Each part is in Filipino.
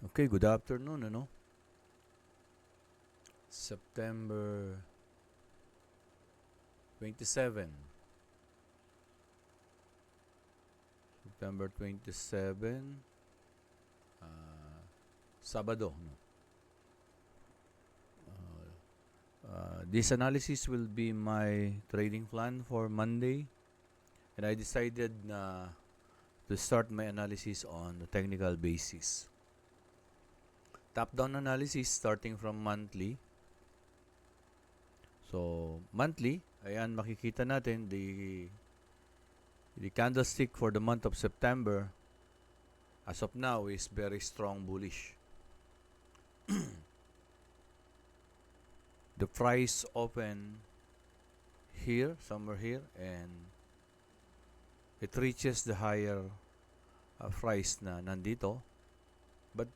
Okay, good afternoon, September 27. September 27, Sabado, no? This analysis will be my trading plan for Monday, and I decided to start my analysis on the technical basis. Top-down analysis starting from monthly. So, monthly, ayan, makikita natin the candlestick for the month of September as of now is very strong bullish. The price open here, somewhere here, and it reaches the higher price na nandito. But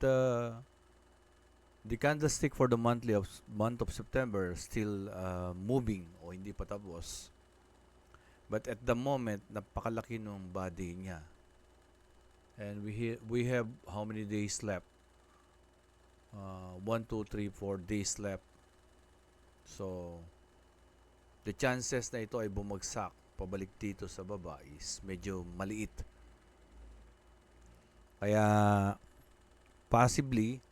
the candlestick for the month of September still moving o hindi pa tapos. But at the moment, napakalaki nung body niya. And we have how many days left? 1, 2, 3, 4 days left. So, the chances na ito ay bumagsak pabalik dito sa baba is medyo maliit. Kaya, possibly,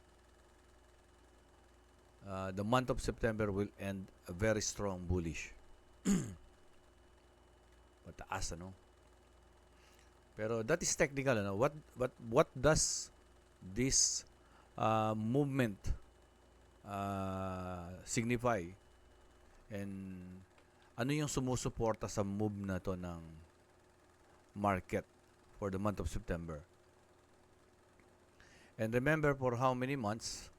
the month of September will end a very strong bullish. Mataas, ano? Pero that is technical, ano? What does this movement signify? And ano yung sumusuporta sa move na to ng market for the month of September? And remember, for how many months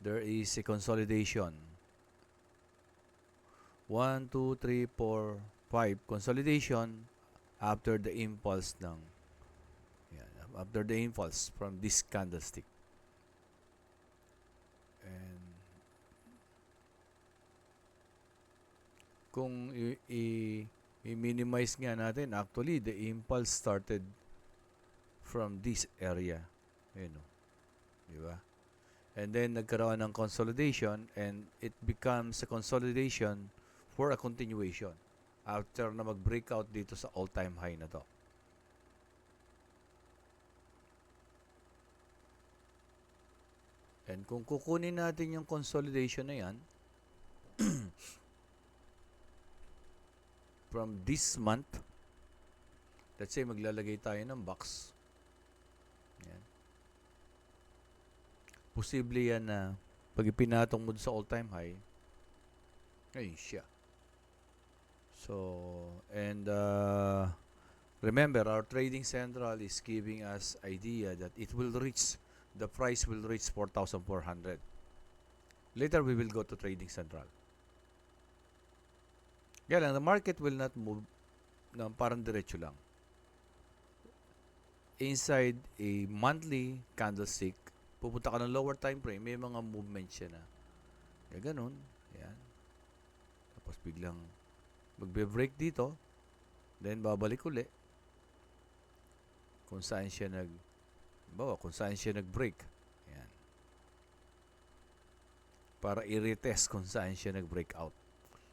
there is a consolidation? 1, 2, 3, 4, 5 consolidation after the impulse after the impulse from this candlestick. And kung i-minimize nga natin, actually the impulse started from this area, di ba? And then nagkaroon ng consolidation, and it becomes a consolidation for a continuation after na mag-breakout dito sa all-time high na to. And kung kukunin natin yung consolidation na yan from this month, let's say maglalagay tayo ng box. Yan. Posible yan na pag ipinatong mo sa all-time high, ayun siya. So, and remember, our trading central is giving us idea that the price will reach 4,400. Later, we will go to trading central. Kaya lang, the market will not move na parang diretso lang. Inside a monthly candlestick, pupunta ka ng lower time frame, may mga movement siya na. Kaya ganun. Yan. Tapos biglang magbe-break dito, then babalik uli. Kung saan siya nag-break. Yan. Para i-retest kung saan siya nag-break out.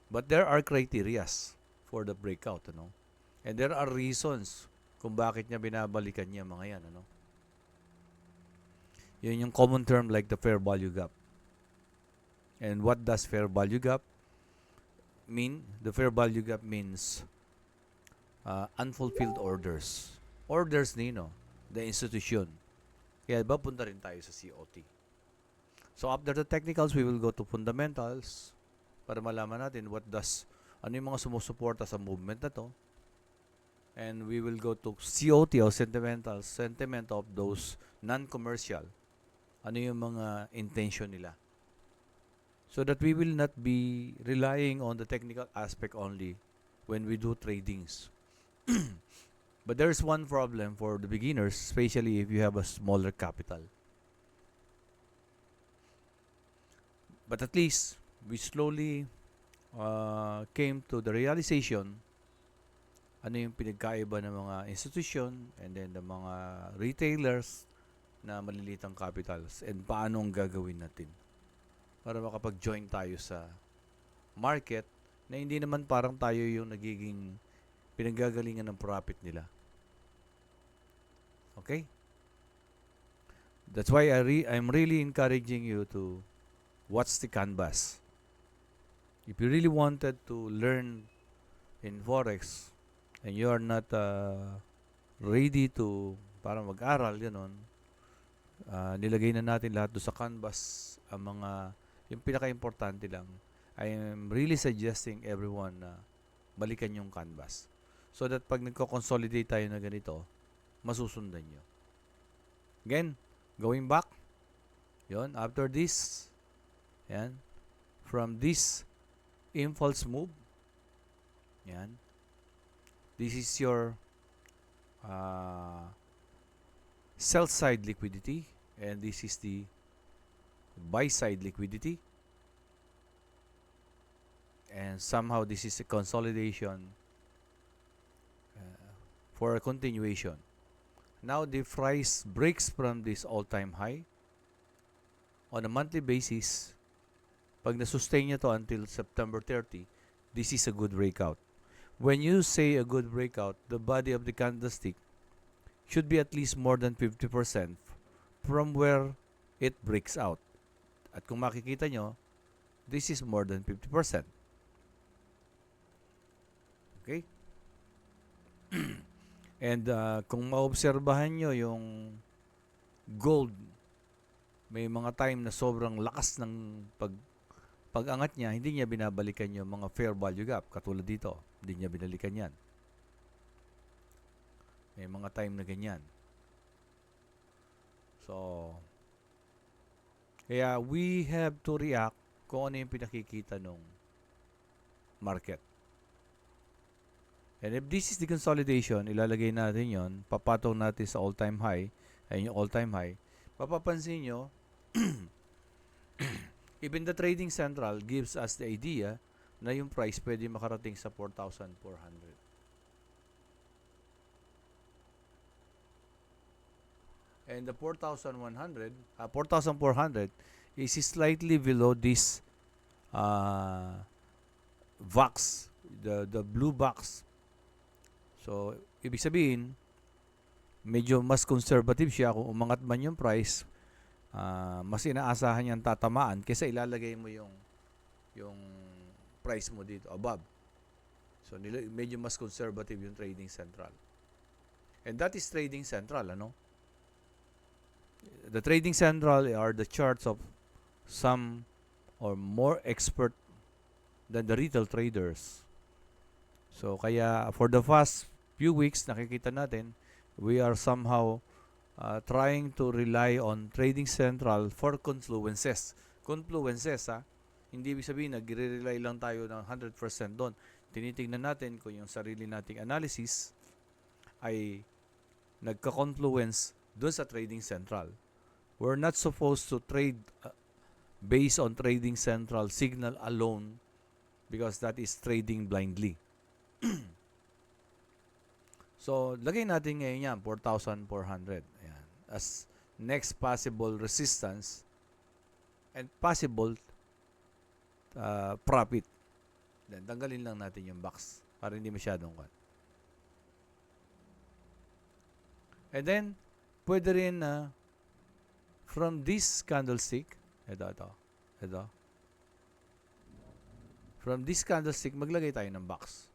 But there are criterias for the breakout, And there are reasons kung bakit niya binabalikan niya mga yan, Yun yung common term like the fair value gap. And what does fair value gap mean? The fair value gap means unfulfilled orders. Orders nino, the institution. Kaya ba punta rin tayo sa COT. So after the technicals, we will go to fundamentals para malaman natin ano yung mga sumusuporta sa movement na to. And we will go to COT or sentiment of those non-commercial. Ano yung mga intention nila. So that we will not be relying on the technical aspect only when we do tradings. But there's one problem for the beginners, especially if you have a smaller capital. But at least, we slowly came to the realization ano yung pinagkaiba ng mga institution and then the mga retailers na malilitang capitals and paano ang gagawin natin para makapag-join tayo sa market na hindi naman parang tayo yung nagiging pinanggagalingan ng profit nila. Okay? That's why I'm really encouraging you to watch the canvas. If you really wanted to learn in Forex and you are not ready to para mag-aral, gano'n, nilagay na natin lahat doon sa canvas ang mga, yung pinaka-importante lang. I am really suggesting everyone na balikan yung canvas. So that pag nagko-consolidate tayo na ganito, masusundan nyo. Again, going back, yon after this, yan, from this impulse move, yan, this is your sell side liquidity and this is the buy side liquidity, and somehow this is a consolidation for a continuation. Now the price breaks from this all-time high on a monthly basis. Pag na-sustain niya to until September 30, this is a good breakout. When you say a good breakout, the body of the candlestick should be at least more than 50% from where it breaks out. At kung makikita nyo, this is more than 50%. Okay? And kung maobserbahan nyo yung gold, may mga time na sobrang lakas ng pag-angat niya, hindi niya binabalikan yung mga fair value gap. Katulad dito, hindi niya binalikan yan. May mga time na ganyan. So, kaya we have to react kung ano yung pinakikita ng market. And if this is the consolidation, ilalagay natin yon, papatong natin sa all-time high, ayun yung all-time high, mapapansin nyo, even the trading central gives us the idea na yung price pwede makarating sa 4,400. And the 4,400 is slightly below this box, the blue box. So, ibig sabihin, medyo mas conservative siya. Kung umangat man yung price, mas inaasahan niyang tatamaan kaysa ilalagay mo yung price mo dito above. So, medyo mas conservative yung trading central. And that is trading central, ano? The trading central are the charts of some or more expert than the retail traders. So, kaya for the past few weeks, nakikita natin, we are somehow trying to rely on trading central for confluences. Confluences, hindi ibig sabihin nagre-rely lang tayo ng 100% doon. Tinitingnan natin kung yung sarili nating analysis ay nagka-confluence doon sa trading central. We're not supposed to trade based on trading central signal alone because that is trading blindly. So, lagay natin ngayon yan, 4,400. Ayan. As next possible resistance and possible profit. Then, tanggalin lang natin yung box para hindi masyadong cut. And then, pwede rin from this candlestick, ito. From this candlestick, maglagay tayo ng box.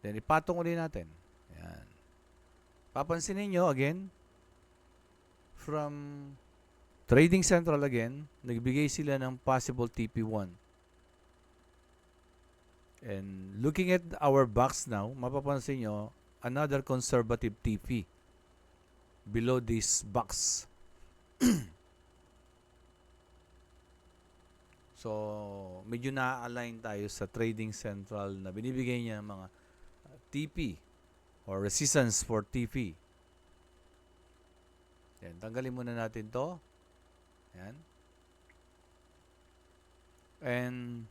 Then, ipatong ulit natin. Ayan. Papansinin nyo, again, from Trading Central again, nagbigay sila ng possible TP1. And looking at our box now, mapapansin nyo, another conservative TP below this box. So, medyo na-align tayo sa Trading Central na binibigay niya mga TP or resistance for TP. Yan, tanggalin muna natin to. Yan. And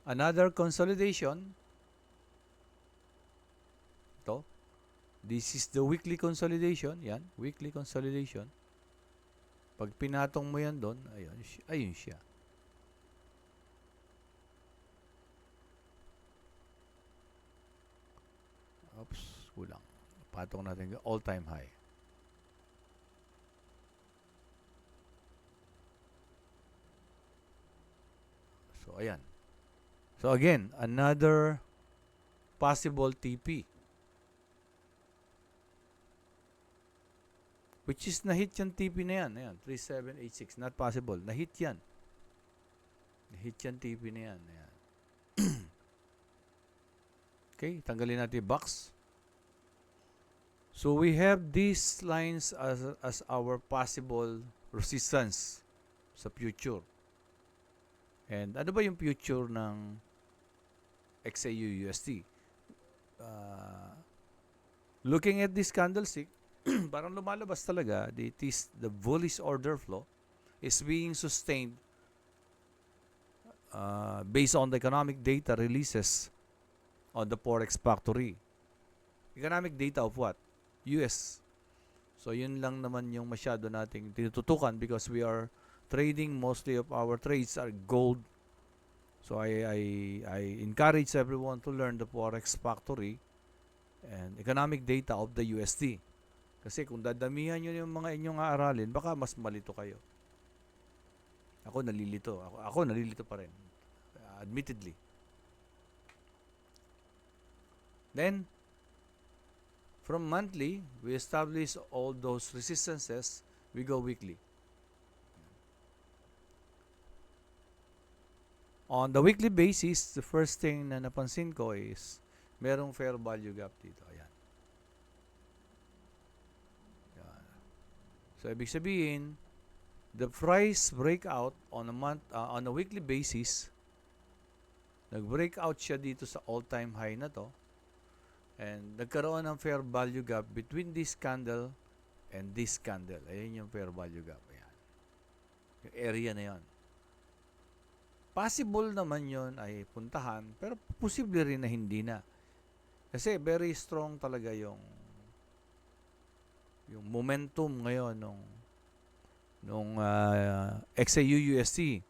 another consolidation to. This is the weekly consolidation. Yan, weekly consolidation. Pag pinatong mo yan doon, ayun siya. Oops, kulang. Patong natin all-time high. So, ayan. So, again, another possible TP. Which is na-hit yung TP na yan. Ayan, 3786. Not possible. Na-hit yan. Na-hit yung TP na yan. Ayan. Okay, tanggalin natin yung box. So, we have these lines as our possible resistance sa future. And ano ba yung future ng XAU-USD? Looking at this candlestick, parang lumalabas talaga, the bullish order flow is being sustained based on the economic data releases on the Forex Factory. Economic data of what? US. So, yun lang naman yung masyado nating tinututukan because we are trading, mostly of our trades are gold. So, I encourage everyone to learn the Forex Factory and economic data of the USD. Kasi kung dadamihan nyo yung mga inyong aaralin, baka mas malito kayo. Ako nalilito. Ako nalilito pa rin. Admittedly. Then, from monthly, we establish all those resistances. We go weekly. On the weekly basis, the first thing na napansin ko is merong fair value gap dito. Ayan. So, ibig sabihin, the price breakout on a weekly basis, nag-breakout siya dito sa all-time high na to, and nagkaroon ng fair value gap between this candle and this candle. Ayan yung fair value gap. Ayan. Yung area na yan. Possible naman yon ay puntahan, pero posible rin na hindi na. Kasi very strong talaga yung momentum ngayon nung XAU-USD.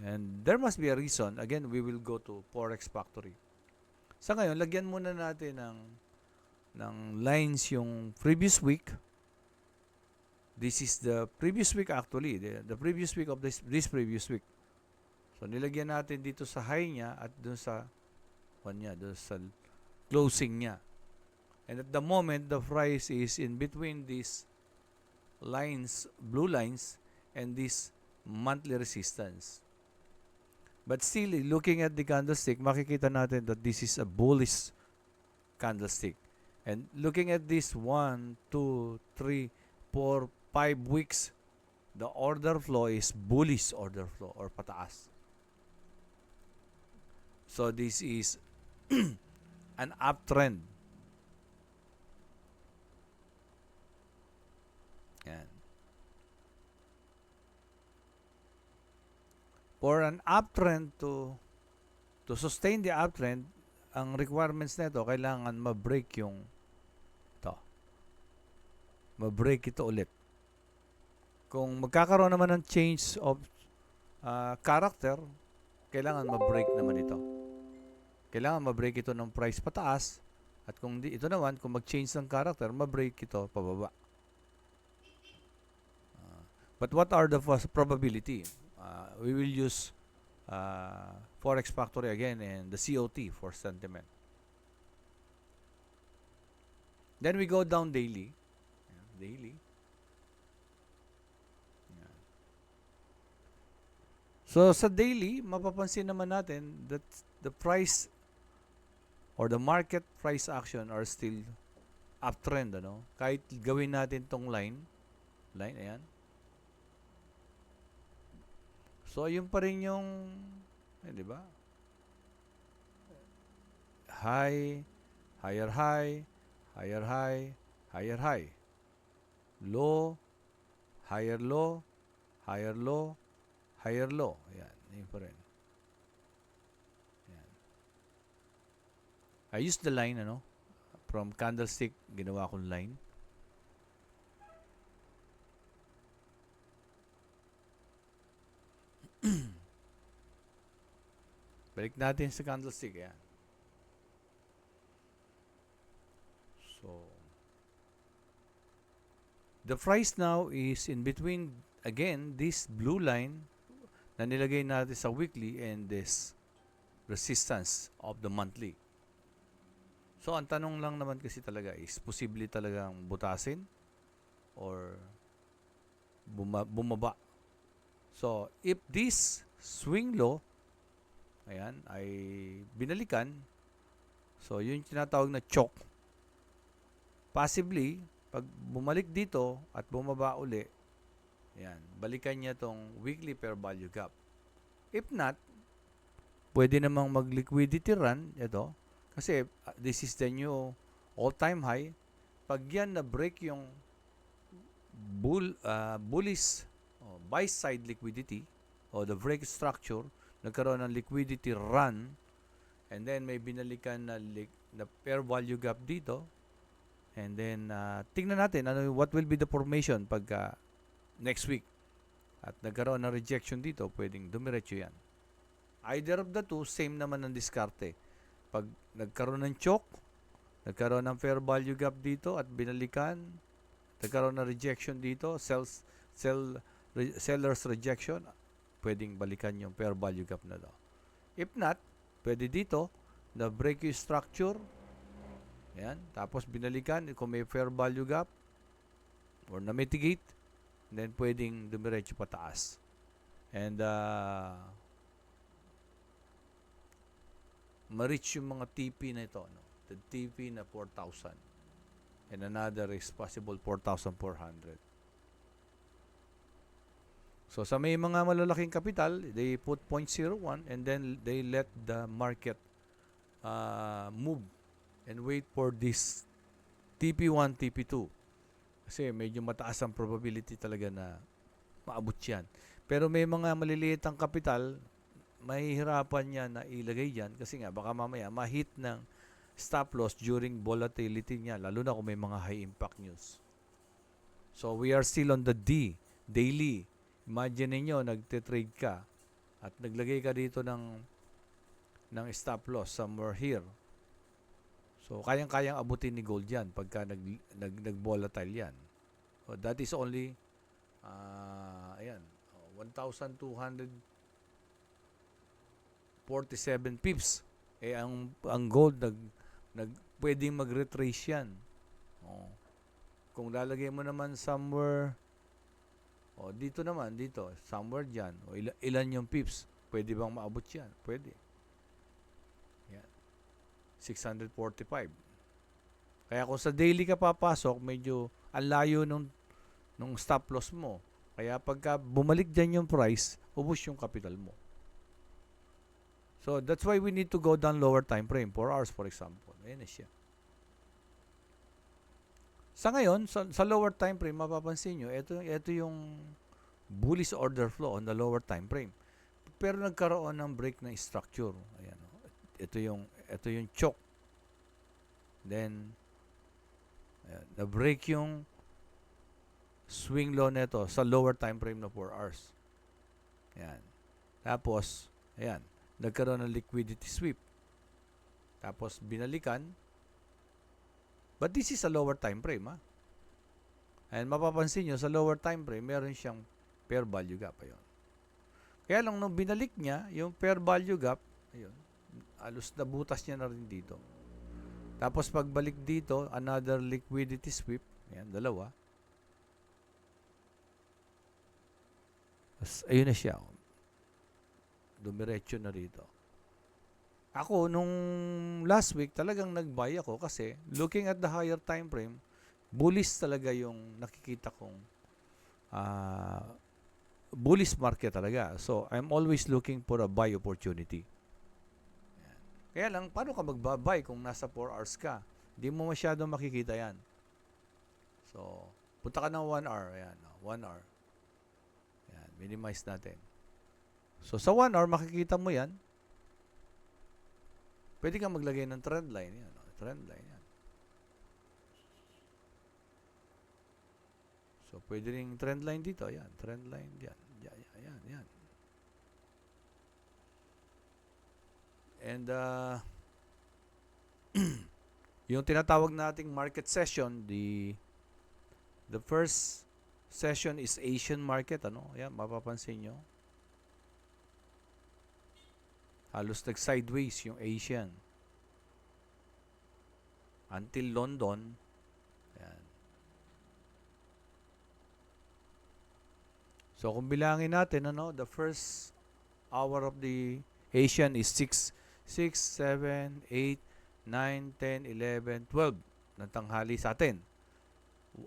And there must be a reason. Again, we will go to Forex Factory. Sa ngayon, lagyan muna natin ng lines yung previous week. This is the previous week actually. The previous week of this previous week. So, nilagyan natin dito sa high niya at doon sa doon sa closing niya. And at the moment, the price is in between these lines, blue lines, and this monthly resistance. But still, looking at the candlestick, makikita natin that this is a bullish candlestick. And looking at this 1, 2, 3, 4, 5 weeks, the order flow is bullish order flow or pataas. So this is an uptrend. Yan. For an uptrend to sustain the uptrend, ang requirements nito kailangan ma-break yung ma-break ito ulit. Kung magkakaroon naman ng change of character, kailangan ma-break naman ito. Kailangan ma-break ito ng price pataas, at kung ito naman, kung mag-change ng character, ma-break ito pababa. But what are the probability? We will use Forex Factory again and the COT for sentiment. Then we go down daily. Daily. So sa daily, mapapansin naman natin that the price or the market price action are still uptrend, ano? Kahit gawin natin tong line, ayan. So yun pa rin yung, di ba? High, higher high, higher high, higher high. Low, higher low, higher low, higher low. Ayan, yun pa rin. Ayan. I use the line, From candlestick, ginawa kong line. Balik natin sa candlestick. Ayan. So, the price now is in between, again, this blue line na nilagay natin sa weekly and this resistance of the monthly. So, ang tanong lang naman kasi talaga is, posible talagang butasin or bumaba. So, if this swing low, ayan, ay binalikan, so, yun yung tinatawag na choke. Possibly, pag bumalik dito at bumaba uli, ayan, balikan niya tong weekly fair value gap. If not, pwede namang mag-liquidity run, ito, kasi this is the new all-time high. Pag yan na-break yung bullish buy side liquidity o the break structure, nagkaroon ng liquidity run, and then may binalikan na fair value gap dito, and then tingnan natin what will be the formation pag next week. At nagkaroon ng rejection dito, pwedeng dumiretso yan. Either of the two, same naman ang diskarte. Pag nagkaroon ng choke, nagkaroon ng fair value gap dito at binalikan, nagkaroon ng rejection dito, seller's rejection, pwedeng balikan yung fair value gap na to. If not, pwede dito, na break yung structure, yan, tapos binalikan, kung may fair value gap, or na-mitigate, then pwedeng dumiretso pataas. And, ma-reach yung mga TP na ito, no? The TP na 4,000 and another is possible 4,400. So sa may mga malalaking kapital, they put 0.01 and then they let the market move and wait for this TP1, TP2. Kasi medyo mataas ang probability talaga na maabot yan. Pero may mga maliliit ang kapital, mahihirapan niya na ilagay yan kasi nga baka mamaya ma-hit ng stop loss during volatility niya, lalo na kung may mga high impact news. So we are still on the daily. Imagine niyo nagte-trade ka at naglagay ka dito ng stop loss somewhere here. So kayang-kayang abutin ni gold yan pagka nag-volatile yan. So that is only ayan, 1,247 pips. Ang gold pwedeng mag-retrace yan. Kung lalagay mo naman somewhere dito somewhere dyan, ilan yung pips, pwede bang maabot yan? Pwede. Yan. 645. Kaya kung sa daily ka papasok, medyo ang layo nung stop loss mo. Kaya pagka bumalik dyan yung price, ubos yung capital mo. So, that's why we need to go down lower time frame, 4 hours for example. Ayan na siya. Sa ngayon, sa lower time frame, mapapansin nyo, ito yung bullish order flow on the lower time frame. Pero nagkaroon ng break ng structure. Ayan, ito yung choke. Then, ayan, na-break yung swing low nito sa lower time frame na 4 hours. Ayan. Tapos, ayan, nagkaroon ng liquidity sweep. Tapos, binalikan. But this is a lower time frame, ha? And mapapansin nyo, sa lower time frame, meron siyang fair value gap. Ayun. Kaya lang, nung binalik niya, yung fair value gap, ayun, alos na butas niya na rin dito. Tapos, pagbalik dito, another liquidity sweep. Ayan, dalawa. Ayun na siya. Dumiretso na rito. Ako, nung last week, talagang nag-buy ako kasi looking at the higher time frame, bullish talaga yung nakikita kong bullish market talaga. So, I'm always looking for a buy opportunity. Yan. Kaya lang, paano ka mag-buy kung nasa 4 hours ka? Hindi mo masyadong makikita yan. So, punta ka ng 1 hour. Ayan, 1 hour. Yan, minimize natin. So, sa 1 hour, makikita mo yan. Pwede kang maglagay ng trend line. Yan, trend line yan. So, pwede rin trend line dito. Ayan, trend line. Yan. Yan, yan. And, yung tinatawag nating market session, the first session is Asian market, ano? Ayan, mapapansin nyo. Halos nag-sideways yung Asian. Until London. Ayan. So, kung bilangin natin, ano, the first hour of the Asian is 6, 7, 8, 9, 10, 11, 12 ng tanghali sa atin.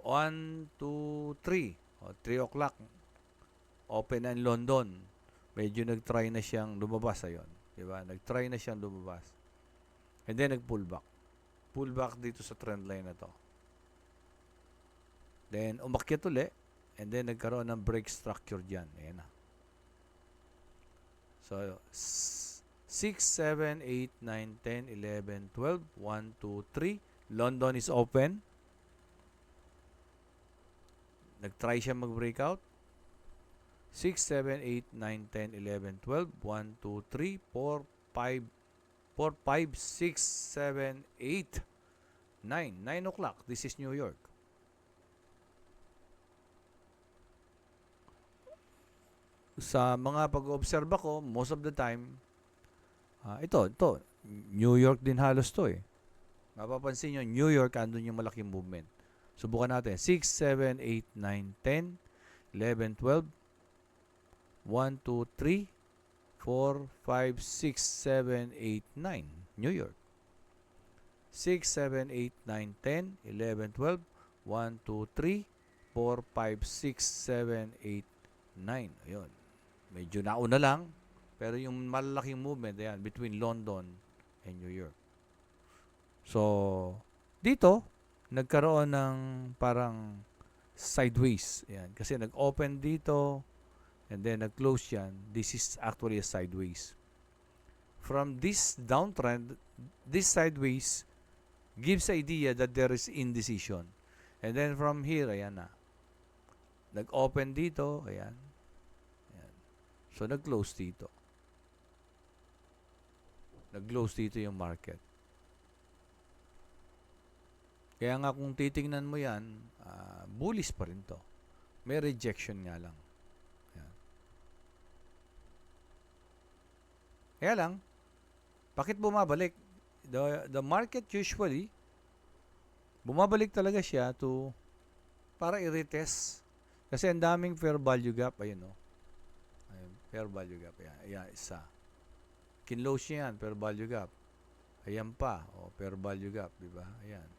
1, 2, 3. O, 3 o'clock. Open and London. Medyo nag-try na siyang lumabas. Ayun. Diba? Nag-try na siyang lumabas. And then, nag-pull back. Pull back dito sa trend line na to. Then, umakyat uli. And then, nagkaroon ng break structure dyan. Ayan na. So, 6, 7, 8, 9, 10, 11, 12, 1, 2, 3. London is open. Nag-try siya mag-breakout. 6, 7, 8, 9, 10, 11, 12, 1, 2, 3, 4, 5, 6, 7, 8, 9. 9 o'clock. This is New York. Sa mga pag-obserba ko, most of the time, ito, New York din halos to eh. Mapapansin nyo, New York, andun yung malaking movement. Subukan natin. 6, 7, 8, 9, 10, 11, 12, 1, 2, 3, 4, 5, 6, 7, 8, 9. New York. 6, 7, 8, 9, 10, 11, 12, 1, 2, 3, 4, 5, 6, 7, 8, 9. Ayun. Medyo nauna lang, pero yung malalaking movement, ayan, between London and New York. So, dito, nagkaroon ng parang sideways. Ayan, kasi nag-open dito, and then nag-close yan. This is actually a sideways. From this downtrend, this sideways gives idea that there is indecision. And then from here, ayan na. Nag-open dito, ayan. So, nag-close dito. Nag-close dito yung market. Kaya nga kung titingnan mo yan, bullish pa rin to. May rejection nga lang. Ayan. Kaya lang, bakit bumabalik? The market usually, bumabalik talaga siya para i-retest. Kasi ang daming fair value gap. Ayun, no? Fair value gap. Ayan, isa. Kinlose niya yan, fair value gap. Ayan pa. Fair value gap. Diba? Ayan.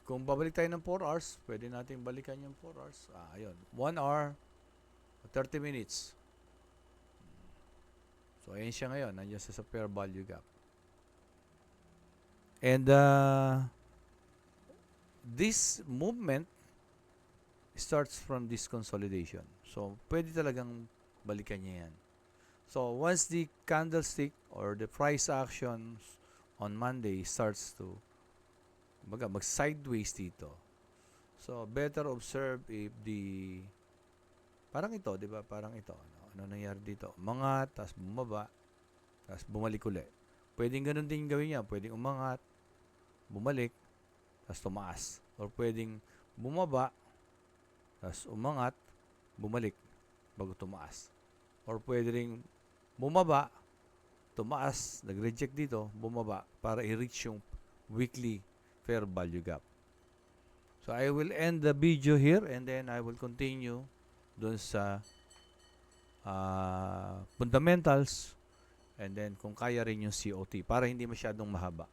Kung babalik tayo ng 4 hours, pwede natin balikan yung 4 hours. Ayun. 1 hour, 30 minutes. So, ayan siya ngayon. Nandiyan sa fair value gap. And, this movement starts from this consolidation. So, pwede talagang balikan niya yan. So, once the candlestick or the price actions on Monday starts to mag-sideways dito. So, better observe if parang ito, di ba? Parang ito. Ano nangyari dito? Umangat, tapos bumaba, tapos bumalik ulit. Pwedeng ganun din gawin niya. Pwedeng umangat, bumalik, tapos tumaas. Or pwedeng bumaba, tapos umangat, bumalik, bago tumaas. Or pwede rin bumaba, tumaas, nag-reject dito, bumaba, para i-reach yung weekly fair value gap. So, I will end the video here and then I will continue dun sa fundamentals and then kung kaya rin yung COT para hindi masyadong mahaba.